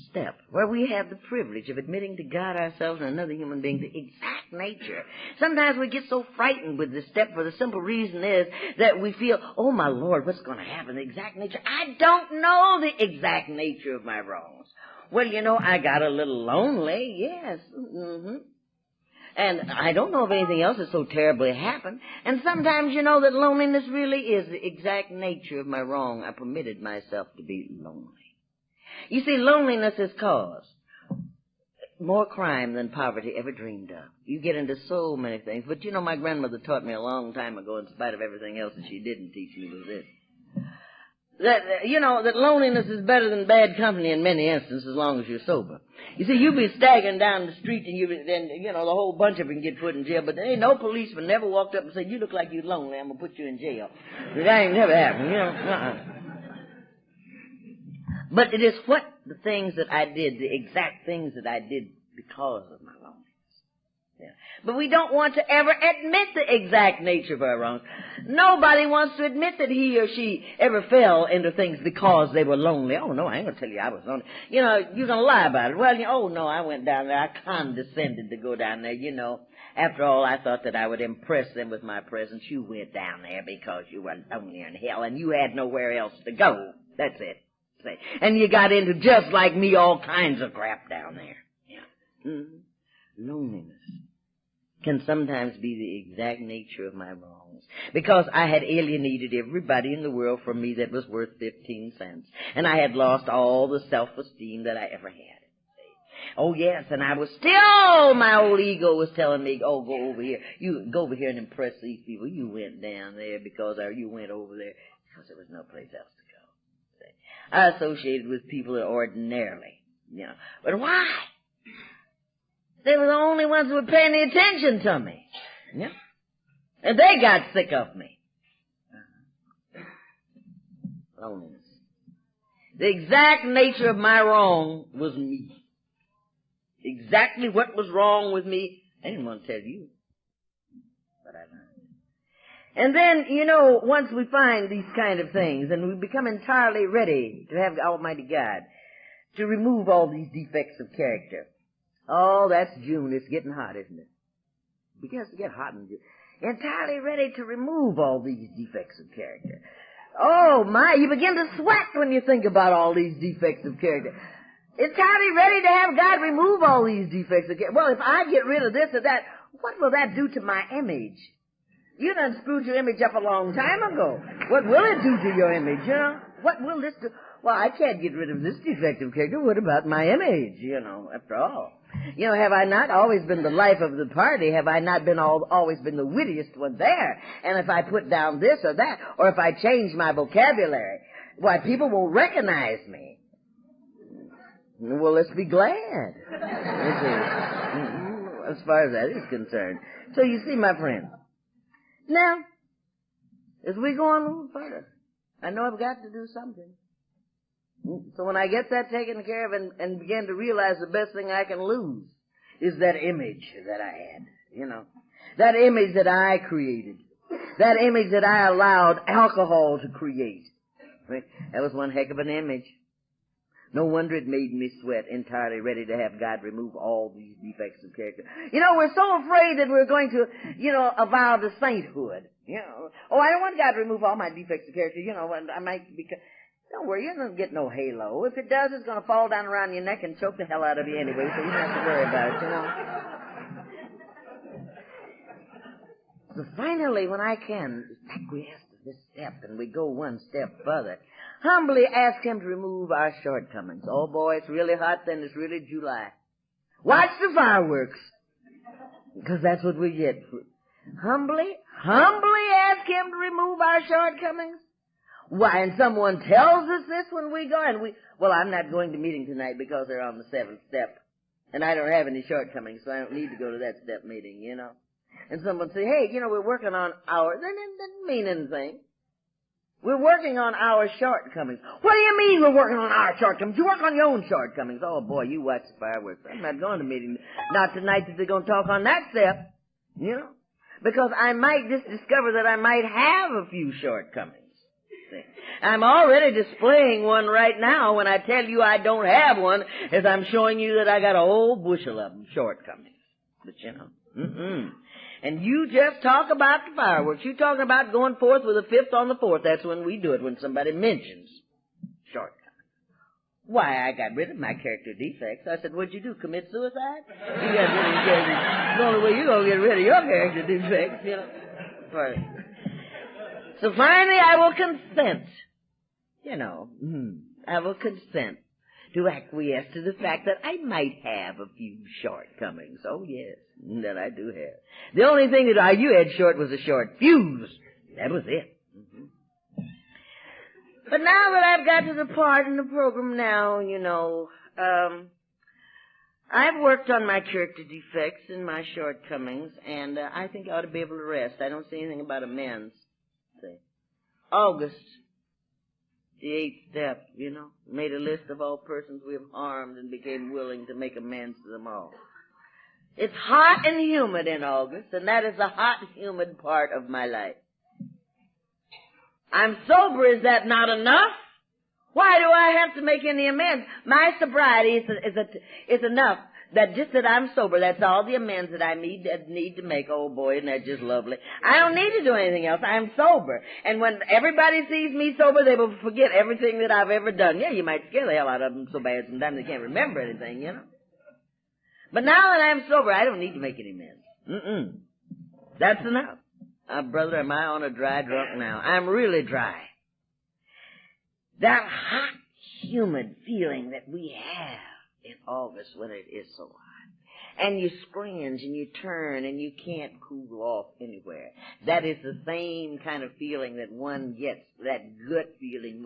step, where we have the privilege of admitting to God, ourselves, and another human being the exact nature. Sometimes we get so frightened with this step for the simple reason is that we feel, oh my Lord, what's going to happen? The exact nature. I don't know the exact nature of my wrongs. Well, I got a little lonely, yes. And I don't know if anything else has so terribly happened. And sometimes that loneliness really is the exact nature of my wrong. I permitted myself to be lonely. You see, loneliness has caused more crime than poverty ever dreamed of. You get into so many things. But my grandmother taught me a long time ago, in spite of everything else that she didn't teach me, was this. That loneliness is better than bad company in many instances as long as you're sober. You see, you be staggering down the street and the whole bunch of them get put in jail, but there ain't no policeman never walked up and said, you look like you're lonely, I'm going to put you in jail. That ain't never happened, But it is the things that I did, the exact things that I did because of my loneliness. Yeah. But we don't want to ever admit the exact nature of our wrongs. Nobody wants to admit that he or she ever fell into things because they were lonely. Oh, no, I ain't going to tell you I was lonely. You're going to lie about it. Well, oh, no, I went down there. I condescended to go down there, After all, I thought that I would impress them with my presence. You went down there because you were lonely in hell and you had nowhere else to go. That's it. And you got into, just like me, all kinds of crap down there. Yeah. Loneliness can sometimes be the exact nature of my wrongs. Because I had alienated everybody in the world from me that was worth 15 cents. And I had lost all the self-esteem that I ever had. Oh, yes, and I was still, my old ego was telling me, oh, go over here. You go over here and impress these people. You went down there you went over there because there was no place else to go. I associated with people that ordinarily, But why? They were the only ones who were paying the attention to me. Yeah. And they got sick of me. Loneliness. The exact nature of my wrong was me. Exactly what was wrong with me, I didn't want to tell you. But I learned. And then, once we find these kind of things and we become entirely ready to have Almighty God to remove all these defects of character. Oh, that's June. It's getting hot, isn't it? It begins to get hot in June. Entirely ready to remove all these defects of character. Oh, my, you begin to sweat when you think about all these defects of character. Entirely ready to have God remove all these defects of character. Well, if I get rid of this or that, what will that do to my image? You done screwed your image up a long time ago. What will it do to your image, What will this do? Well, I can't get rid of this defective character. What about my image, after all? Have I not always been the life of the party? Have I not always been the wittiest one there? And if I put down this or that, or if I change my vocabulary, why, people won't recognize me. Well, let's be glad. As far as that is concerned. So you see, my friend, now, as we go on a little further, I know I've got to do something. So when I get that taken care of and begin to realize the best thing I can lose is that image that I had, that image that I created, that image that I allowed alcohol to create. That was one heck of an image. No wonder it made me sweat, entirely ready to have God remove all these defects of character. We're so afraid that we're going to, avow to sainthood. Oh, I don't want God to remove all my defects of character, and I might be... Don't worry, you don't get no halo. If it does, it's going to fall down around your neck and choke the hell out of you anyway, so you don't have to worry about it, So finally, when I can acquiesce to this step and we go one step further, humbly ask Him to remove our shortcomings. Oh boy, it's really hot then, it's really July. Watch the fireworks, because that's what we get. Humbly ask Him to remove our shortcomings. Why, and someone tells us this when we go, and I'm not going to meeting tonight because they're on the 7th step, and I don't have any shortcomings, so I don't need to go to that step meeting, And someone say, hey, we're working on our, that doesn't mean anything. We're working on our shortcomings. What do you mean we're working on our shortcomings? You work on your own shortcomings. Oh boy, you watch the fireworks. I'm not going to meeting, not tonight that they're going to talk on that step, Because I might just discover that I might have a few shortcomings. I'm already displaying one right now when I tell you I don't have one, as I'm showing you that I got a whole bushel of them shortcomings. But And you just talk about the fireworks. You talking about going forth with a fifth on the 4th. That's when we do it, when somebody mentions shortcomings. Why, I got rid of my character defects. I said, what'd you do, commit suicide? You got rid of your character. The only way you're going to get rid of your character defects, So finally I will consent, I will consent to acquiesce to the fact that I might have a few shortcomings. Oh yes, that I do have. The only thing that you had short was a short fuse. That was it. But now that I've got to the part in the program now, I've worked on my character defects and my shortcomings, and I think I ought to be able to rest. I don't see anything about amends. August, the 8th step, made a list of all persons we have harmed and became willing to make amends to them all. It's hot and humid in August, and that is the hot, humid part of my life. I'm sober. Is that not enough? Why do I have to make any amends? My sobriety is enough. That I'm sober, that's all the amends that I need to make. Oh boy, isn't that just lovely? I don't need to do anything else. I'm sober. And when everybody sees me sober, they will forget everything that I've ever done. Yeah, you might scare the hell out of them so bad sometimes they can't remember anything, But now that I'm sober, I don't need to make any amends. That's enough. Brother, am I on a dry drunk now? I'm really dry. That hot, humid feeling that we have in August when it is so hot. And you scringe and you turn and you can't cool off anywhere. That is the same kind of feeling that one gets, that gut feeling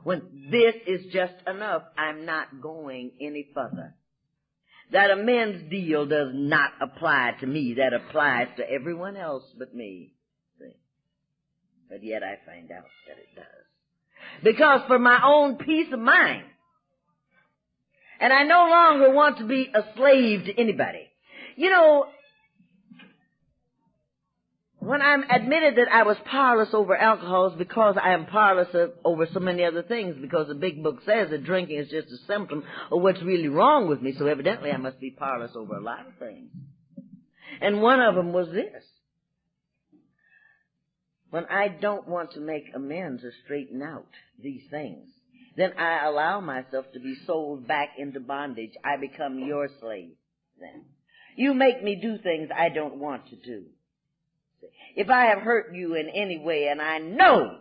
when this is just enough. I'm not going any further. That amends deal does not apply to me. That applies to everyone else but me. See? But yet I find out that it does. Because for my own peace of mind, and I no longer want to be a slave to anybody. when I'm admitted that I was powerless over alcohol, it's because I am powerless over so many other things, because the big book says that drinking is just a symptom of what's really wrong with me, so evidently I must be powerless over a lot of things. And one of them was this. When I don't want to make amends or straighten out these things, then I allow myself to be sold back into bondage. I become your slave then. You make me do things I don't want to do. If I have hurt you in any way, and I know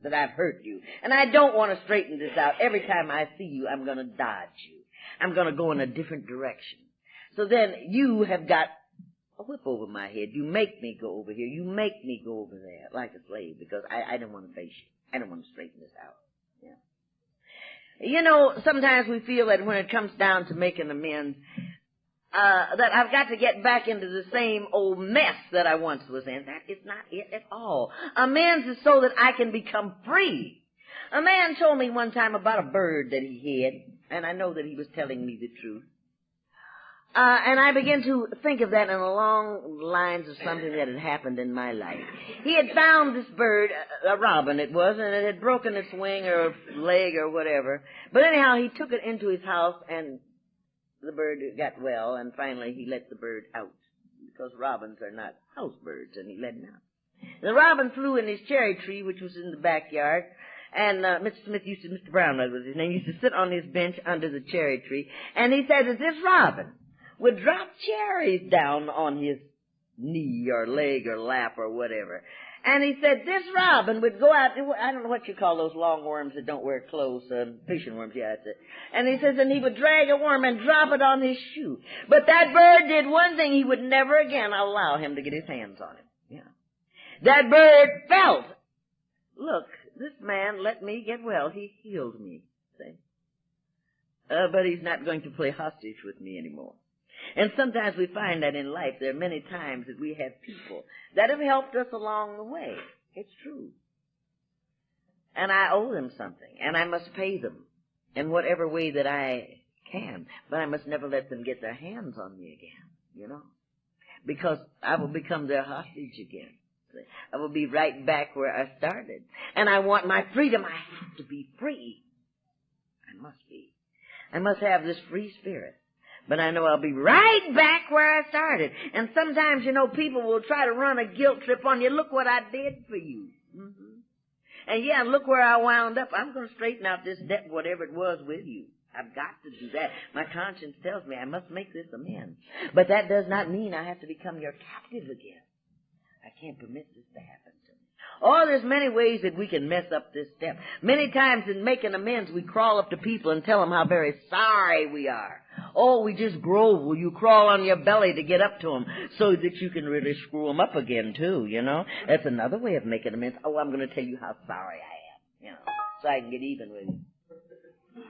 that I've hurt you, and I don't want to straighten this out, every time I see you, I'm going to dodge you. I'm going to go in a different direction. So then you have got a whip over my head. You make me go over here. You make me go over there like a slave, because I don't want to face you. I don't want to straighten this out. Yeah. You know, sometimes we feel that when it comes down to making amends, that I've got to get back into the same old mess that I once was in. That is not it at all. Amends is so that I can become free. A man told me one time about a bird that he had, and I know that he was telling me the truth. And I began to think of that in along lines of something that had happened in my life. He had found this bird, a robin it was, and it had broken its wing or leg or whatever. But anyhow, he took it into his house, and the bird got well, and finally he let the bird out, because robins are not house birds, and he let him out. The robin flew in his cherry tree, which was in the backyard, and Mr. Brown was his name, used to sit on his bench under the cherry tree, and he said that this robin would drop cherries down on his knee or leg or lap or whatever. And he said this robin would go out, I don't know what you call those long worms that don't wear clothes, fishing worms, yeah, that's it. And he says, and he would drag a worm and drop it on his shoe. But that bird did one thing, he would never again allow him to get his hands on it. Yeah. That bird felt, look, this man let me get well, he healed me, see? But he's not going to play hostage with me anymore. And sometimes we find that in life there are many times that we have people that have helped us along the way. It's true. And I owe them something, and I must pay them in whatever way that I can. But I must never let them get their hands on me again, you know, because I will become their hostage again. I will be right back where I started. And I want my freedom. I have to be free. I must be. I must have this free spirit. But I know I'll be right back where I started. And sometimes, you know, people will try to run a guilt trip on you. Look what I did for you. Mm-hmm. And yeah, look where I wound up. I'm going to straighten out this debt, whatever it was, with you. I've got to do that. My conscience tells me I must make this amends. But that does not mean I have to become your captive again. I can't permit this to happen to me. Oh, there's many ways that we can mess up this step. Many times in making amends, we crawl up to people and tell them how very sorry we are. Oh, we just grovel. You crawl on your belly to get up to them so that you can really screw them up again, too, you know. That's another way of making amends. Oh, I'm going to tell you how sorry I am, you know, so I can get even with you.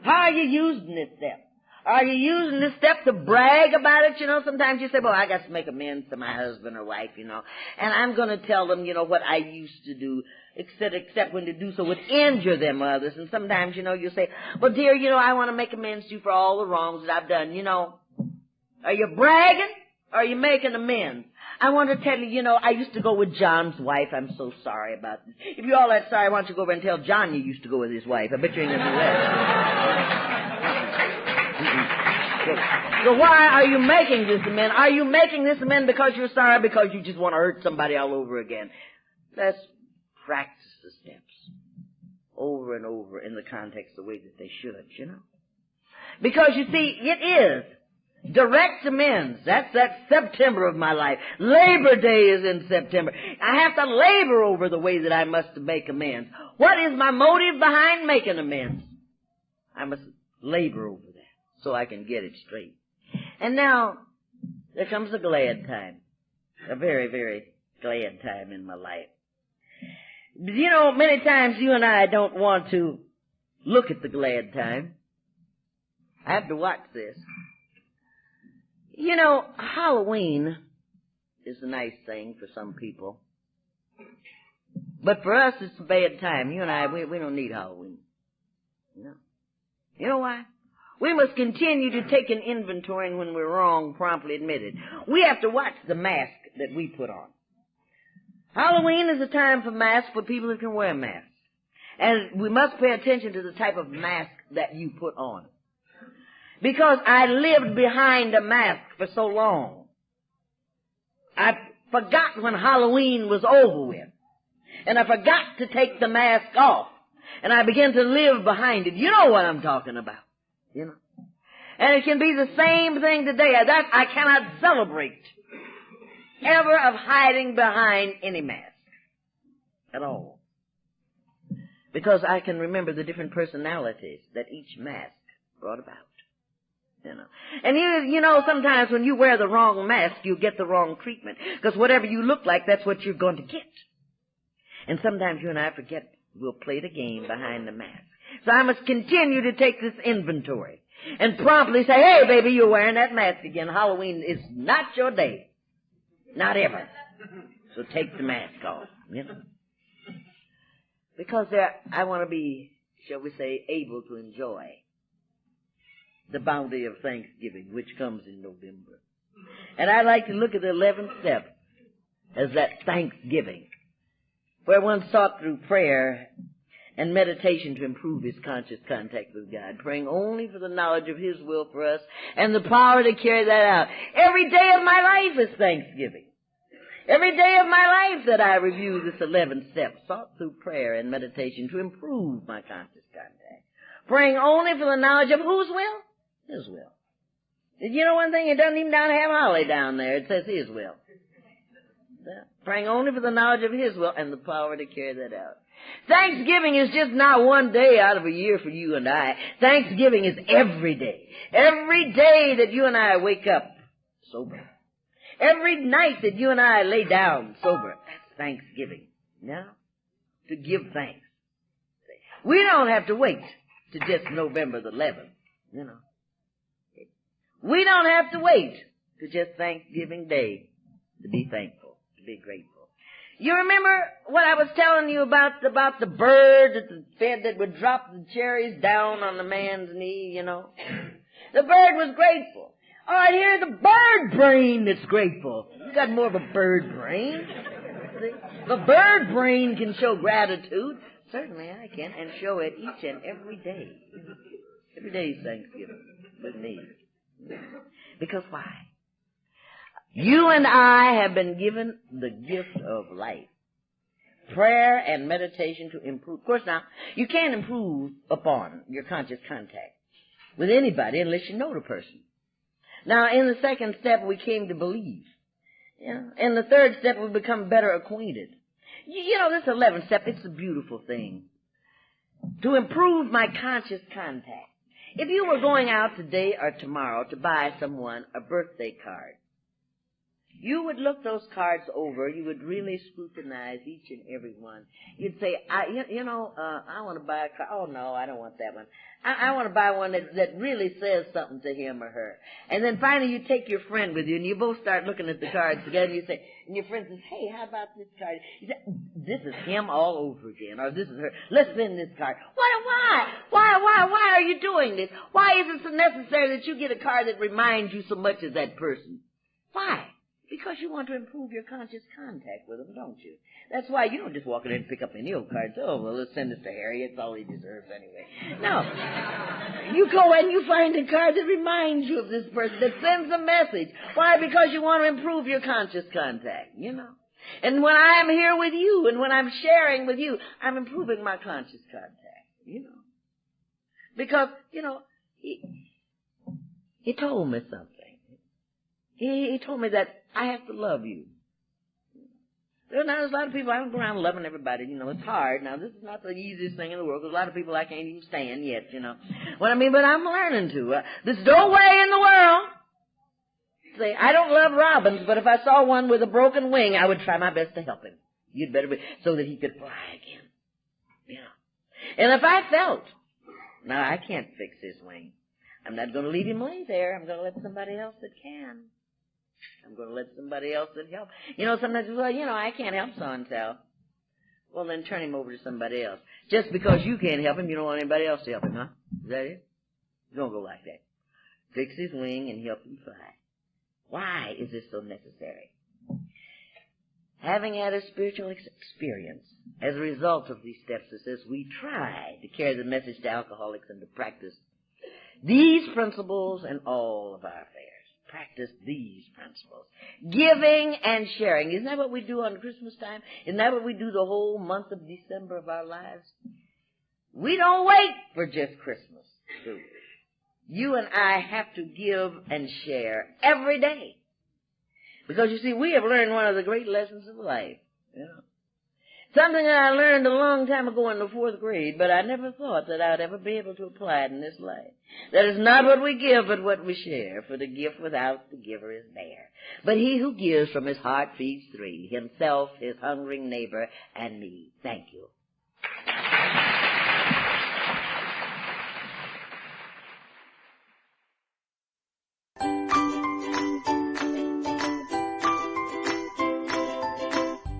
How are you using this step? Are you using this step to brag about it? You know, sometimes you say, well, I got to make amends to my husband or wife, you know, and I'm going to tell them, you know, what I used to do, except when to do so would injure them or others. And sometimes, you know, you say, well, dear, you know, I want to make amends to you for all the wrongs that I've done, you know. Are you bragging or are you making amends? I want to tell you, you know, I used to go with John's wife. I'm so sorry about this. If you're all that sorry, why don't you go over and tell John you used to go with his wife? I bet you ain't going to do that. So why are you making this amend? Are you making this amend because you're sorry, because you just want to hurt somebody all over again? Let's practice the steps over and over in the context the way that they should, you know. Because you see, it is direct amends. That's that September of my life. Labor Day is in September. I have to labor over the way that I must make amends. What is my motive behind making amends? I must labor over that so I can get it straight. And now, there comes a glad time. A very, very glad time in my life. You know, many times you and I don't want to look at the glad time. I have to watch this. You know, Halloween is a nice thing for some people. But for us, it's a bad time. You and I, we don't need Halloween. No. You know why? We must continue to take an inventory, and when we're wrong, promptly admit it. We have to watch the mask that we put on. Halloween is a time for masks for people who can wear masks. And we must pay attention to the type of mask that you put on. Because I lived behind a mask for so long. I forgot when Halloween was over with. And I forgot to take the mask off. And I began to live behind it. You know what I'm talking about. You know. And it can be the same thing today. That I cannot celebrate ever of hiding behind any mask at all. Because I can remember the different personalities that each mask brought about. You know. And you know, sometimes when you wear the wrong mask, you get the wrong treatment. Because whatever you look like, that's what you're going to get. And sometimes you and I forget we'll play the game behind the mask. So I must continue to take this inventory and promptly say, hey, baby, you're wearing that mask again. Halloween is not your day. Not ever. So take the mask off. You know. Because I want to be, shall we say, able to enjoy the bounty of Thanksgiving, which comes in November. And I like to look at the 11th step as that Thanksgiving, where one sought through prayer and meditation to improve his conscious contact with God, praying only for the knowledge of His will for us and the power to carry that out. Every day of my life is Thanksgiving. Every day of my life that I review this 11th step, sought through prayer and meditation to improve my conscious contact, praying only for the knowledge of whose will? His will. Did you know one thing? It doesn't even have Holly down there. It says His will. Praying only for the knowledge of His will and the power to carry that out. Thanksgiving is just not one day out of a year for you and I. Thanksgiving is every day. Every day that you and I wake up sober. Every night that you and I lay down sober. That's Thanksgiving. Now, to give thanks. We don't have to wait to just November the 11th, you know. We don't have to wait to just Thanksgiving Day to be thankful, to be grateful. You remember what I was telling you about the bird that the fed that would drop the cherries down on the man's knee, you know? The bird was grateful. All right, here's the bird brain that's grateful. You got more of a bird brain. The bird brain can show gratitude. Certainly I can, and show it each and every day. Every day is Thanksgiving with me. Because why? You and I have been given the gift of life. Prayer and meditation to improve. Of course, now, you can't improve upon your conscious contact with anybody unless you know the person. Now, in the second step, we came to believe. In the third step, we become better acquainted. You know, this 11th step, it's a beautiful thing. To improve my conscious contact. If you were going out today or tomorrow to buy someone a birthday card, you would look those cards over. You would really scrutinize each and every one. You'd say, I want to buy a card. Oh, no, I don't want that one. I want to buy one that really says something to him or her. And then finally you take your friend with you, and you both start looking at the cards together, and you say, and your friend says, hey, how about this card? You say, this is him all over again, or this is her. Let's spin this card. Why are you doing this? Why is it so necessary that you get a card that reminds you so much of that person? Why? Because you want to improve your conscious contact with them, don't you? That's why you don't just walk in and pick up any old cards. Oh, well, let's send this to Harry. It's all he deserves anyway. No. You go and you find a card that reminds you of this person, that sends a message. Why? Because you want to improve your conscious contact, you know. And when I'm here with you and when I'm sharing with you, I'm improving my conscious contact, you know. Because, you know, he told me something. He told me that I have to love you. There's a lot of people, I don't go around loving everybody, you know, it's hard. Now, this is not the easiest thing in the world, because a lot of people I can't even stand yet, you know. What I mean, but I'm learning to. There's no way in the world. Say, I don't love robins, but if I saw one with a broken wing, I would try my best to help him. You'd better be, so that he could fly again. Yeah. And if I felt, now I can't fix his wing. I'm not going to leave him lay there. I'm going to let somebody else that can. I'm going to let somebody else that help. You know, sometimes, well, you know, I can't help so-and-so. Well, then turn him over to somebody else. Just because you can't help him, you don't want anybody else to help him, huh? Is that it? Don't go like that. Fix his wing and help him fly. Why is this so necessary? Having had a spiritual experience as a result of these steps, it says, we try to carry the message to alcoholics and to practice these principles in all of our affairs. Practice these principles. Giving and sharing. Isn't that what we do on Christmas time? Isn't that what we do the whole month of December of our lives? We don't wait for just Christmas, do we? You and I have to give and share every day. Because, you see, we have learned one of the great lessons of life. You know, something that I learned a long time ago in the 4th grade, but I never thought that I'd ever be able to apply it in this life. That is not what we give, but what we share. For the gift without the giver is bare. But he who gives from his heart feeds 3, himself, his hungering neighbor, and me. Thank you.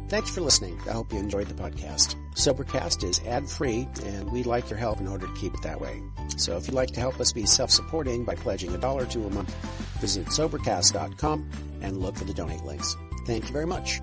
Thanks for listening. I hope you enjoyed the podcast. Sobercast is ad-free, and we'd like your help in order to keep it that way. So if you'd like to help us be self-supporting by pledging $1 or $2 a month, visit Sobercast.com and look for the donate links. Thank you very much.